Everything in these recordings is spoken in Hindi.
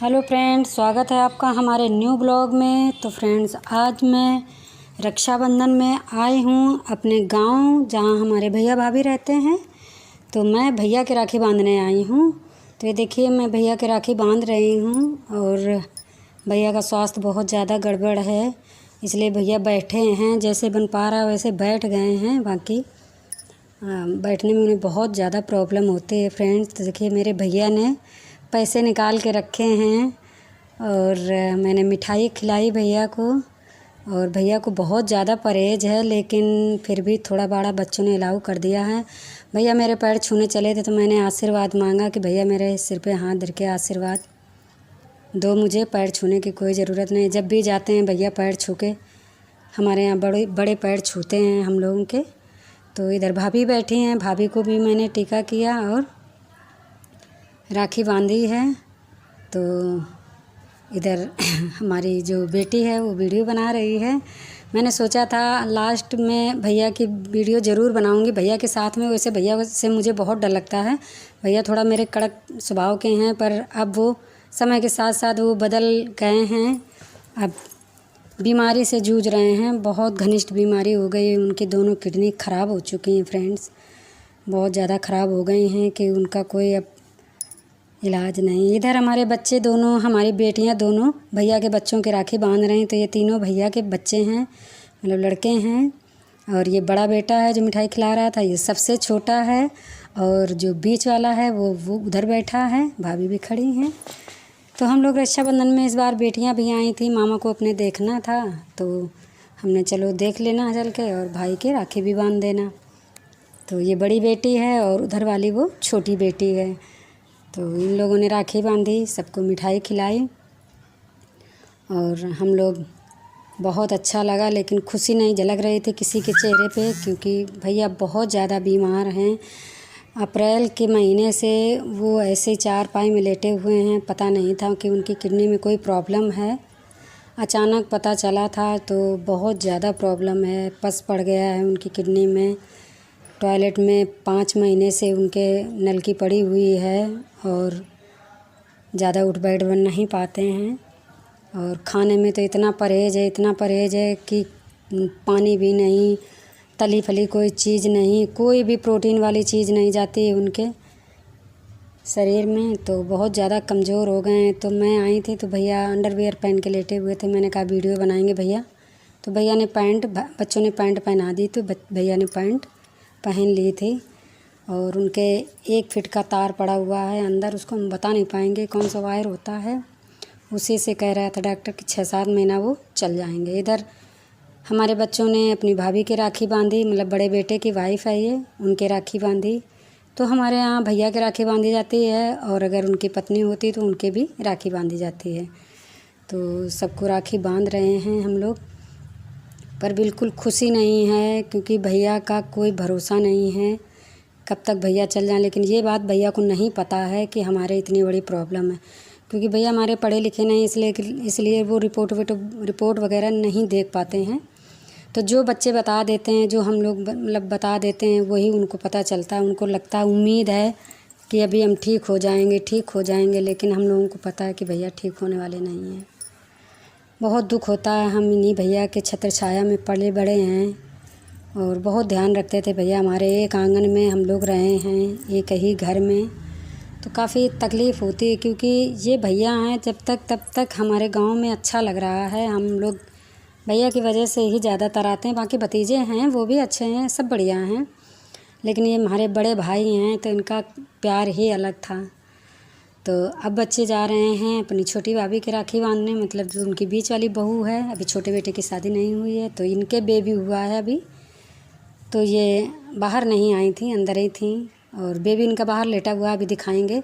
हेलो फ्रेंड्स, स्वागत है आपका हमारे न्यू ब्लॉग में। तो फ्रेंड्स, आज मैं रक्षाबंधन में आई हूँ अपने गांव, जहां हमारे भैया भाभी रहते हैं। तो मैं भैया के राखी बांधने आई हूँ। तो ये देखिए, मैं भैया के राखी बांध रही हूँ और भैया का स्वास्थ्य बहुत ज़्यादा गड़बड़ है, इसलिए भैया बैठे हैं। जैसे बन पा रहा वैसे बैठ गए हैं। बाकी बैठने में उन्हें बहुत ज़्यादा प्रॉब्लम होती है फ्रेंड्स। तो देखिए, मेरे भैया ने पैसे निकाल के रखे हैं और मैंने मिठाई खिलाई भैया को। और भैया को बहुत ज़्यादा परहेज है, लेकिन फिर भी थोड़ा बड़ा बच्चों ने अलाउ कर दिया है। भैया मेरे पैर छूने चले थे, तो मैंने आशीर्वाद मांगा कि भैया मेरे सिर पे हाथ धर के आशीर्वाद दो, मुझे पैर छूने की कोई ज़रूरत नहीं। जब भी जाते हैं भैया पैर छू के, हमारे यहाँ बड़े बड़े पैर छूते हैं हम लोगों के। तो इधर भाभी बैठी हैं, भाभी को भी मैंने टीका किया और राखी बांधी है। तो इधर हमारी जो बेटी है वो वीडियो बना रही है। मैंने सोचा था लास्ट में भैया की वीडियो ज़रूर बनाऊंगी भैया के साथ में। वैसे भैया से मुझे बहुत डर लगता है। भैया थोड़ा मेरे कड़क स्वभाव के हैं, पर अब वो समय के साथ साथ वो बदल गए हैं। अब बीमारी से जूझ रहे हैं, बहुत घनिष्ठ बीमारी हो गई। उनकी दोनों किडनी ख़राब हो चुकी हैं फ्रेंड्स, बहुत ज़्यादा ख़राब हो गई हैं कि उनका कोई अब इलाज नहीं। इधर हमारे बच्चे दोनों, हमारी बेटियां दोनों भैया के बच्चों के राखी बांध रहे हैं। तो ये तीनों भैया के बच्चे हैं, मतलब लड़के हैं। और ये बड़ा बेटा है जो मिठाई खिला रहा था, ये सबसे छोटा है। और जो बीच वाला है वो उधर बैठा है। भाभी भी खड़ी हैं। तो हम लोग रक्षाबंधन में इस बार बेटियां भी आई थी, मामा को अपने देखना था। तो हमने चलो देख लेना चल के, और भाई के राखी भी बांध देना। तो ये बड़ी बेटी है और उधर वाली वो छोटी बेटी है। तो इन लोगों ने राखी बांधी, सबको मिठाई खिलाई और हम लोग बहुत अच्छा लगा। लेकिन खुशी नहीं झलक रही थी किसी के चेहरे पे, क्योंकि भैया बहुत ज़्यादा बीमार हैं। अप्रैल के महीने से वो ऐसे चारपाई में लेटे हुए हैं। पता नहीं था कि उनकी किडनी में कोई प्रॉब्लम है। अचानक पता चला था, तो बहुत ज़्यादा प्रॉब्लम है। पस पड़ गया है उनकी किडनी में। टॉयलेट में 5 महीने से उनके नलकी पड़ी हुई है और ज़्यादा उठ बैठ बन नहीं पाते हैं। और खाने में तो इतना परहेज है कि पानी भी नहीं, तली फली कोई चीज़ नहीं, कोई भी प्रोटीन वाली चीज़ नहीं जाती है उनके शरीर में। तो बहुत ज़्यादा कमज़ोर हो गए हैं। तो मैं आई थी तो भैया अंडरवियर पहन के लेटे हुए थे। मैंने कहा वीडियो बनाएंगे भैया। तो भैया ने बच्चों ने पैंट पहना दी, तो भैया ने पैंट पहन ली थी। और उनके 1 फीट का तार पड़ा हुआ है अंदर, उसको हम बता नहीं पाएंगे कौन सा वायर होता है। उसी से कह रहा था डॉक्टर कि 6-7 महीना वो चल जाएंगे। इधर हमारे बच्चों ने अपनी भाभी की राखी बांधी, मतलब बड़े बेटे की वाइफ है ये, उनके राखी बांधी। तो हमारे यहाँ भैया की राखी बांधी जाती है, और अगर उनकी पत्नी होती तो उनके भी राखी बांधी जाती है। तो सबको राखी बांध रहे हैं हम लोग, पर बिल्कुल खुशी नहीं है, क्योंकि भैया का कोई भरोसा नहीं है कब तक भैया चल जाएं। लेकिन ये बात भैया को नहीं पता है कि हमारे इतनी बड़ी प्रॉब्लम है, क्योंकि भैया हमारे पढ़े लिखे नहीं, इसलिए वो रिपोर्ट वगैरह नहीं देख पाते हैं। तो जो बच्चे बता देते हैं, जो हम लोग मतलब बता देते हैं, वही उनको पता चलता है। उनको लगता है, उम्मीद है कि अभी हम ठीक हो जाएंगे। लेकिन हम लोगों को पता है कि भैया ठीक होने वाले नहीं हैं। बहुत दुख होता है। हम इन्हीं भैया के छत्र छाया में पले बड़े हैं और बहुत ध्यान रखते थे भैया हमारे। एक आंगन में हम लोग रहे हैं, एक ही घर में। तो काफ़ी तकलीफ़ होती है, क्योंकि ये भैया हैं तब तक हमारे गांव में अच्छा लग रहा है। हम लोग भैया की वजह से ही ज़्यादातर आते हैं। बाकी भतीजे हैं, वो भी अच्छे हैं, सब बढ़िया हैं। लेकिन ये हमारे बड़े भाई हैं, तो इनका प्यार ही अलग था। तो अब बच्चे जा रहे हैं अपनी छोटी भाभी की राखी बांधने, मतलब जो उनकी बीच वाली बहू है। अभी छोटे बेटे की शादी नहीं हुई है, तो इनके बेबी हुआ है अभी। तो ये बाहर नहीं आई थी, अंदर ही थी। और बेबी इनका बाहर लेटा हुआ, अभी दिखाएंगे।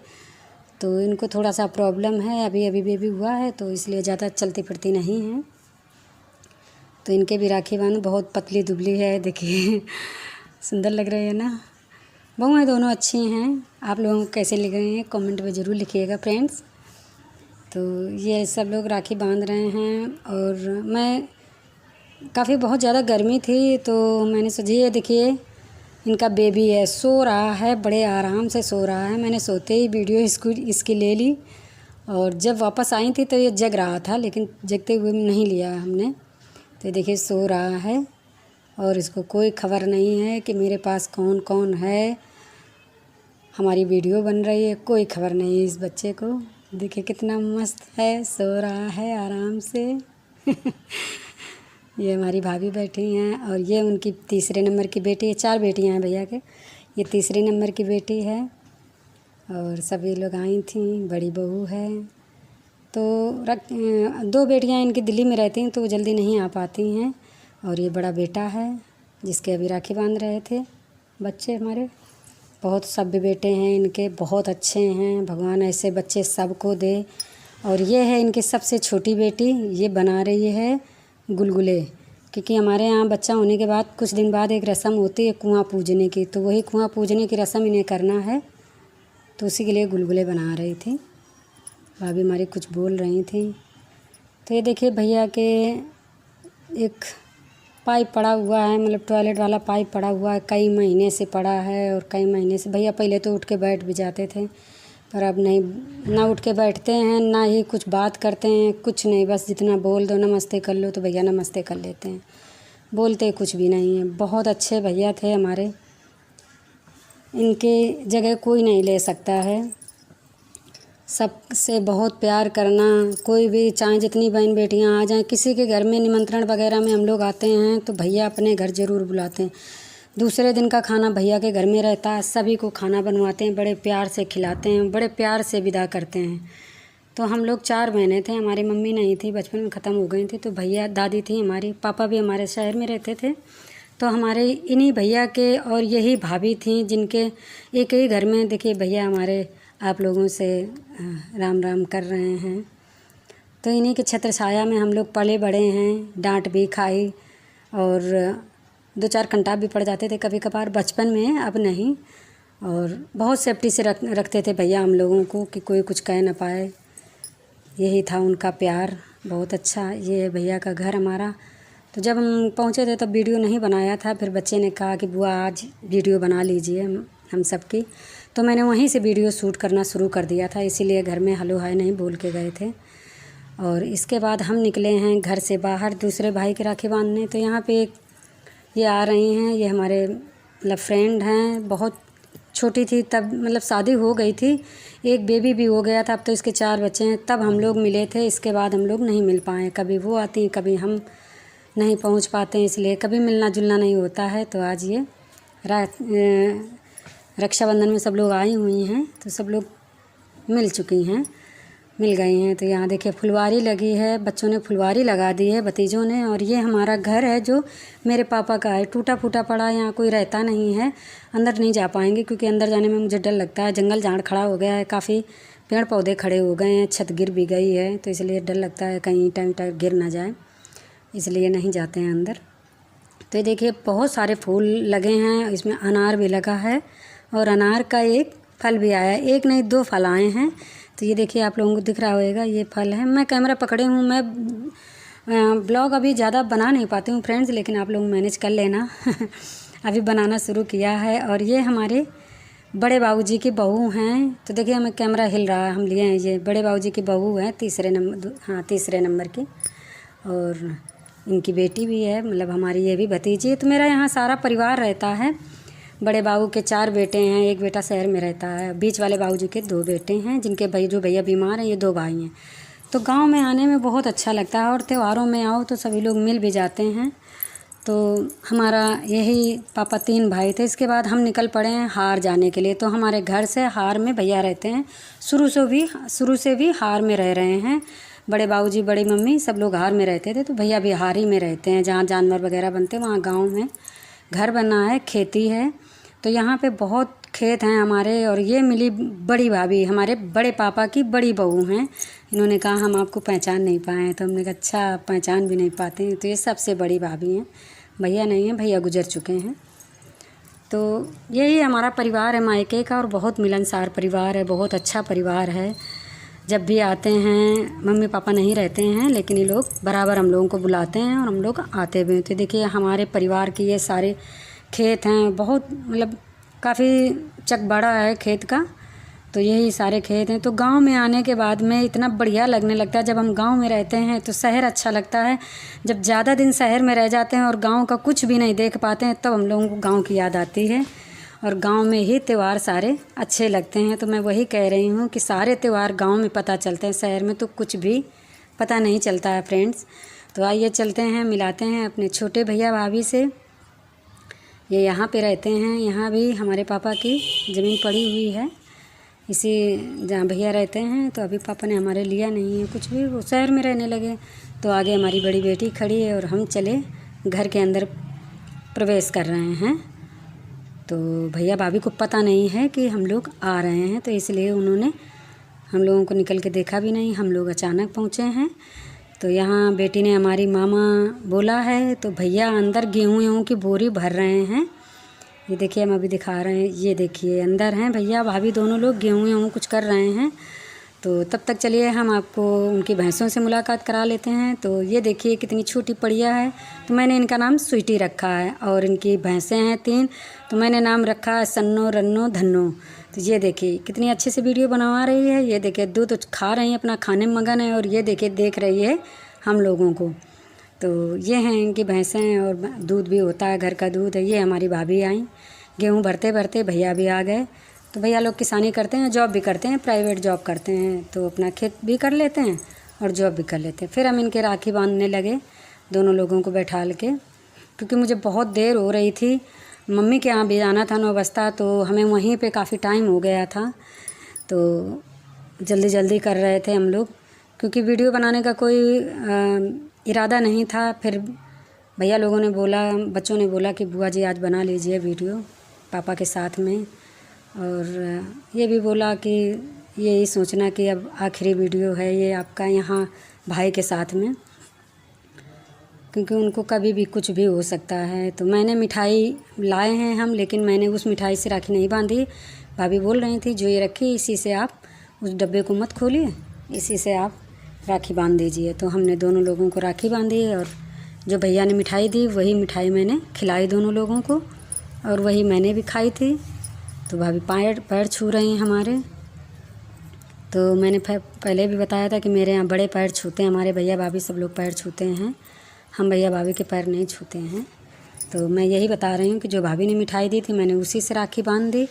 तो इनको थोड़ा सा प्रॉब्लम है, अभी बेबी हुआ है, तो इसलिए ज़्यादा चलती फिरती नहीं हैं। तो इनके भी राखी बांध, बहुत पतली दुबली है, देखिए सुंदर लग रही है ना। बहुएं दोनों अच्छी हैं। आप लोगों को कैसे लग रही हैं कमेंट में ज़रूर लिखिएगा फ्रेंड्स। तो ये सब लोग राखी बांध रहे हैं। और मैं काफ़ी बहुत ज़्यादा गर्मी थी, तो मैंने सोचा, ये देखिए इनका बेबी है, सो रहा है, बड़े आराम से सो रहा है। मैंने सोते ही वीडियो इसकी ले ली और जब वापस आई थी तो ये जग रहा था, लेकिन जगते हुए नहीं लिया हमने। तो देखिए सो रहा है और इसको कोई खबर नहीं है कि मेरे पास कौन कौन है, हमारी वीडियो बन रही है, कोई खबर नहीं है इस बच्चे को। देखिए कितना मस्त है, सो रहा है आराम से। ये हमारी भाभी बैठी हैं और ये उनकी तीसरे नंबर की बेटी है। 4 बेटियां हैं भैया के, ये तीसरे नंबर की बेटी है। और सभी लोग आई थी, बड़ी बहू है। तो 2 बेटियां इनकी दिल्ली में रहती हैं तो वो जल्दी नहीं आ पाती हैं। और ये बड़ा बेटा है जिसके अभी राखी बांध रहे थे बच्चे हमारे। बहुत सभ्य बेटे हैं इनके, बहुत अच्छे हैं, भगवान ऐसे बच्चे सबको दे। और ये है इनकी सबसे छोटी बेटी, ये बना रही है गुलगुले, क्योंकि हमारे यहाँ बच्चा होने के बाद कुछ दिन बाद एक रस्म होती है कुआं पूजने की, तो वही कुआं पूजने की रस्म इन्हें करना है, तो उसी के लिए गुलगुले बना रही थी। भाभी हमारी कुछ बोल रही थी। तो ये देखिए भैया के एक पाइप पड़ा हुआ है, मतलब टॉयलेट वाला पाइप पड़ा हुआ है, कई महीने से पड़ा है। और कई महीने से भैया पहले तो उठ के बैठ भी जाते थे, पर अब नहीं, ना उठ के बैठते हैं, ना ही कुछ बात करते हैं, कुछ नहीं। बस जितना बोल दो नमस्ते कर लो तो भैया नमस्ते कर लेते हैं, बोलते कुछ भी नहीं है। बहुत अच्छे भैया थे हमारे, इनके जगह कोई नहीं ले सकता है। सबसे बहुत प्यार करना, कोई भी चाहे जितनी बहन बेटियां आ जाएं, किसी के घर में निमंत्रण वगैरह में हम लोग आते हैं तो भैया अपने घर ज़रूर बुलाते हैं। दूसरे दिन का खाना भैया के घर में रहता है, सभी को खाना बनवाते हैं, बड़े प्यार से खिलाते हैं, बड़े प्यार से विदा करते हैं। तो हम लोग 4 बहनें थे, हमारी मम्मी नहीं थी, बचपन में ख़त्म हो गई थी। तो भैया दादी थी हमारी, पापा भी हमारे शहर में रहते थे। तो हमारे इन्हीं भैया के और यही भाभी थी जिनके एक ही घर में, देखिए भैया हमारे आप लोगों से राम राम कर रहे हैं। तो इन्हीं के छत्र छाया में हम लोग पले बड़े हैं, डांट भी खाई और 2-4 कंटाप भी पड़ जाते थे कभी कभार बचपन में, अब नहीं। और बहुत सेफ्टी से रखते थे भैया हम लोगों को कि कोई कुछ कह ना पाए, यही था उनका प्यार बहुत अच्छा। ये है भैया का घर हमारा। तो जब हम पहुँचे थे तब वीडियो नहीं बनाया था, फिर बच्चे ने कहा कि बुआ आज वीडियो बना लीजिए हम सबकी, तो मैंने वहीं से वीडियो शूट करना शुरू कर दिया था, इसीलिए घर में हेलो हाय नहीं बोल के गए थे। और इसके बाद हम निकले हैं घर से बाहर दूसरे भाई की राखी बांधने। तो यहाँ पे एक ये आ रही हैं, ये हमारे मतलब फ्रेंड हैं। बहुत छोटी थी तब, मतलब शादी हो गई थी, एक बेबी भी हो गया था, अब तो इसके 4 बच्चे हैं। तब हम लोग मिले थे, इसके बाद हम लोग नहीं मिल पाए, कभी वो आती हैं कभी हम नहीं पहुँच पाते हैं, इसलिए कभी मिलना जुलना नहीं होता है। तो आज ये रक्षाबंधन में सब लोग आई हुई हैं, तो सब लोग मिल गई हैं। तो यहाँ देखिए फुलवारी लगी है, बच्चों ने फुलवारी लगा दी है, भतीजों ने। और ये हमारा घर है जो मेरे पापा का है, टूटा फूटा पड़ा, यहाँ कोई रहता नहीं है। अंदर नहीं जा पाएंगे क्योंकि अंदर जाने में मुझे डर लगता है, जंगल झाड़ खड़ा हो गया है, काफ़ी पेड़ पौधे खड़े हो गए हैं, छत गिर भी गई है, तो इसलिए डर लगता है कहीं ईंटा वींटा गिर ना जाए, इसलिए नहीं जाते हैं अंदर। तो देखिए बहुत सारे फूल लगे हैं, इसमें अनार भी लगा है और अनार का एक फल भी आया है, एक नहीं 2 फल आए हैं। तो ये देखिए आप लोगों को दिख रहा होगा, ये फल है। मैं कैमरा पकड़े हूँ, मैं ब्लॉग अभी ज़्यादा बना नहीं पाती हूँ फ्रेंड्स, लेकिन आप लोग मैनेज कर लेना। अभी बनाना शुरू किया है। और ये हमारे बड़े बाबूजी की बहू हैं। तो देखिए हमें कैमरा हिल रहा है, हम लिए हैं, ये बड़े बाबूजी की बहू है, तीसरे नंबर की। और इनकी बेटी भी है, मतलब हमारी ये भी भतीजी है। तो मेरा यहाँ सारा परिवार रहता है। बड़े बाबू के 4 बेटे हैं, एक बेटा शहर में रहता है। बीच वाले बाबूजी के 2 बेटे हैं, जिनके जो भैया बीमार हैं, ये 2 भाई हैं। तो गांव में आने में बहुत अच्छा लगता है, और त्योहारों में आओ तो सभी लोग मिल भी जाते हैं। तो हमारा यही पापा 3 भाई थे। इसके बाद हम निकल पड़े हैं हार जाने के लिए। तो हमारे घर से हार में भैया रहते हैं, शुरू से भी हार में रह रहे हैं। बड़े बाबूजी बड़ी मम्मी सब लोग हार में रहते थे, तो भैया भी हार ही में रहते हैं। जहाँ जानवर वगैरह बनते हैं वहाँ गाँव में घर बना है, खेती है। तो यहाँ पे बहुत खेत हैं हमारे। और ये मिली बड़ी भाभी, हमारे बड़े पापा की बड़ी बहू हैं। इन्होंने कहा हम आपको पहचान नहीं पाए, तो हमने कहा अच्छा पहचान भी नहीं पाते हैं। तो ये सबसे बड़ी भाभी हैं, भैया नहीं हैं, भैया गुजर चुके हैं। तो यही हमारा परिवार है मायके का, और बहुत मिलनसार परिवार है, बहुत अच्छा परिवार है। जब भी आते हैं, मम्मी पापा नहीं रहते हैं, लेकिन ये लोग बराबर हम लोगों को बुलाते हैं और हम लोग आते भी हैं। तो देखिए हमारे परिवार की ये सारे खेत हैं, बहुत मतलब काफ़ी चक बड़ा है खेत का। तो यही सारे खेत हैं। तो गांव में आने के बाद में इतना बढ़िया लगने लगता है। जब हम गांव में रहते हैं तो शहर अच्छा लगता है। जब ज़्यादा दिन शहर में रह जाते हैं और गांव का कुछ भी नहीं देख पाते हैं, तब हम लोगों को गांव की याद आती है। और गांव में ही त्यौहार सारे अच्छे लगते हैं। तो मैं वही कह रही हूँ कि सारे त्यौहार गाँव में पता चलते हैं, शहर में तो कुछ भी पता नहीं चलता है फ्रेंड्स। तो आइए चलते हैं, मिलाते हैं अपने छोटे भैया भाभी से। ये यहाँ पे रहते हैं। यहाँ भी हमारे पापा की ज़मीन पड़ी हुई है, इसी जहाँ भैया रहते हैं। तो अभी पापा ने हमारे लिया नहीं है कुछ भी, वो शहर में रहने लगे। तो आगे हमारी बड़ी बेटी खड़ी है और हम चले घर के अंदर प्रवेश कर रहे हैं। तो भैया भाभी को पता नहीं है कि हम लोग आ रहे हैं, तो इसलिए उन्होंने हम लोगों को निकल के देखा भी नहीं। हम लोग अचानक पहुँचे हैं। तो यहाँ बेटी ने हमारी मामा बोला है, तो भैया अंदर गेहूँ की बोरी भर रहे हैं। ये देखिए, हम अभी दिखा रहे हैं, ये देखिए अंदर हैं भैया भाभी दोनों लोग, गेहूँ कुछ कर रहे हैं। तो तब तक चलिए हम आपको उनकी भैंसों से मुलाकात करा लेते हैं। तो ये देखिए कितनी छोटी पड़िया है। तो मैंने इनका नाम स्वीटी रखा है और इनकी भैंसें हैं 3, तो मैंने नाम रखा है सन्नो, रन्नो, धन्नो। तो ये देखिए कितनी अच्छे से वीडियो बनवा रही है। ये देखिए दूध खा रही है, अपना खाने में मगन है। और ये देखिए देख रही है हम लोगों को। तो ये हैं इनकी भैंसें और दूध भी होता है, घर का दूध है। ये हमारी भाभी आई, गेहूँ भरते भरते भैया भी आ गए। तो भैया लोग किसानी करते हैं, जॉब भी करते हैं, प्राइवेट जॉब करते हैं। तो अपना खेत भी कर लेते हैं और जॉब भी कर लेते हैं। फिर हम इनके राखी बांधने लगे, दोनों लोगों को बैठाल के, क्योंकि मुझे बहुत देर हो रही थी। मम्मी के यहाँ भी जाना था 9 बजे, तो हमें वहीं पे काफ़ी टाइम हो गया था। तो जल्दी जल्दी कर रहे थे हम लोग, क्योंकि वीडियो बनाने का कोई इरादा नहीं था। फिर भैया लोगों ने बोला, बच्चों ने बोला कि बुआ जी आज बना लीजिए वीडियो पापा के साथ में। और ये भी बोला कि यही सोचना कि अब आखिरी वीडियो है ये आपका यहाँ भाई के साथ में, क्योंकि उनको कभी भी कुछ भी हो सकता है। तो मैंने मिठाई लाए हैं हम, लेकिन मैंने उस मिठाई से राखी नहीं बांधी। भाभी बोल रही थी जो ये रखी, इसी से आप उस डब्बे को मत खोलिए, इसी से आप राखी बांध दीजिए। तो हमने दोनों लोगों को राखी बांधी और जो भैया ने मिठाई दी वही मिठाई मैंने खिलाई दोनों लोगों को, और वही मैंने भी खाई थी। तो भाभी पैर छू रही हैं हमारे। तो मैंने पहले भी बताया था कि मेरे यहाँ बड़े पैर छूते हैं, हमारे भैया भाभी सब लोग पैर छूते हैं, हम भैया भाभी के पैर नहीं छूते हैं। तो मैं यही बता रही हूँ कि जो भाभी ने मिठाई दी थी मैंने उसी से राखी बांध दी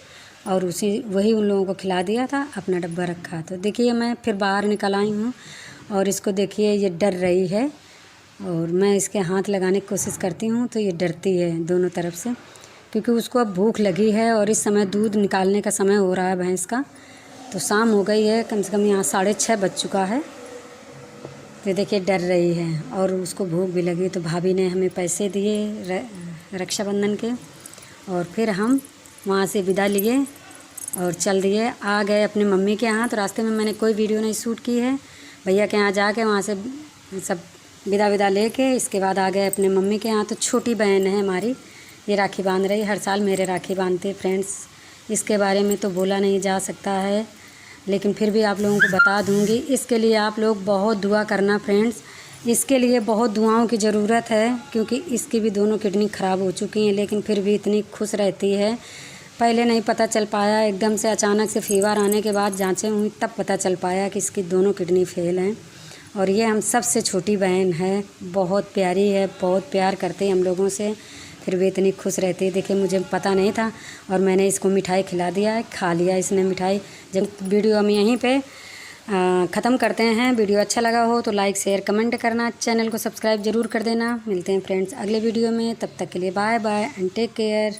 और वही उन लोगों को खिला दिया था, अपना डब्बा रखा। तो देखिए मैं फिर बाहर निकल आई हूँ और इसको देखिए ये डर रही है, और मैं इसके हाथ लगाने की कोशिश करती हूँ तो ये डरती है दोनों तरफ से, क्योंकि उसको अब भूख लगी है और इस समय दूध निकालने का समय हो रहा है भैंस का। तो शाम हो गई है, कम से कम यहाँ 6:30 बज चुका है। तो देखिए डर रही है और उसको भूख भी लगी। तो भाभी ने हमें पैसे दिए रक्षाबंधन के, और फिर हम वहाँ से विदा लिए और चल दिए, आ गए अपनी मम्मी के यहाँ। तो रास्ते में मैंने कोई वीडियो नहीं शूट की है, भैया के यहाँ जाके वहाँ से सब विदा लेके इसके बाद आ गए अपने मम्मी के यहाँ। तो छोटी बहन है हमारी, ये राखी बांध रही, हर साल मेरे राखी बांधते फ्रेंड्स। इसके बारे में तो बोला नहीं जा सकता है, लेकिन फिर भी आप लोगों को बता दूंगी। इसके लिए आप लोग बहुत दुआ करना फ्रेंड्स, इसके लिए बहुत दुआओं की ज़रूरत है, क्योंकि इसकी भी दोनों किडनी ख़राब हो चुकी हैं, लेकिन फिर भी इतनी खुश रहती है। पहले नहीं पता चल पाया, एकदम से अचानक से फीवर आने के बाद जांचें हुई तब पता चल पाया कि इसकी दोनों किडनी फेल हैं। और ये हम सबसे छोटी बहन है, बहुत प्यारी है, बहुत प्यार करते हैं हम लोगों से, फिर भी इतनी खुश रहती है। देखिए मुझे पता नहीं था और मैंने इसको मिठाई खिला दिया है, खा लिया इसने मिठाई। जब वीडियो हम यहीं पे ख़त्म करते हैं। वीडियो अच्छा लगा हो तो लाइक शेयर कमेंट करना, चैनल को सब्सक्राइब ज़रूर कर देना। मिलते हैं फ्रेंड्स अगले वीडियो में, तब तक के लिए bye bye and take care.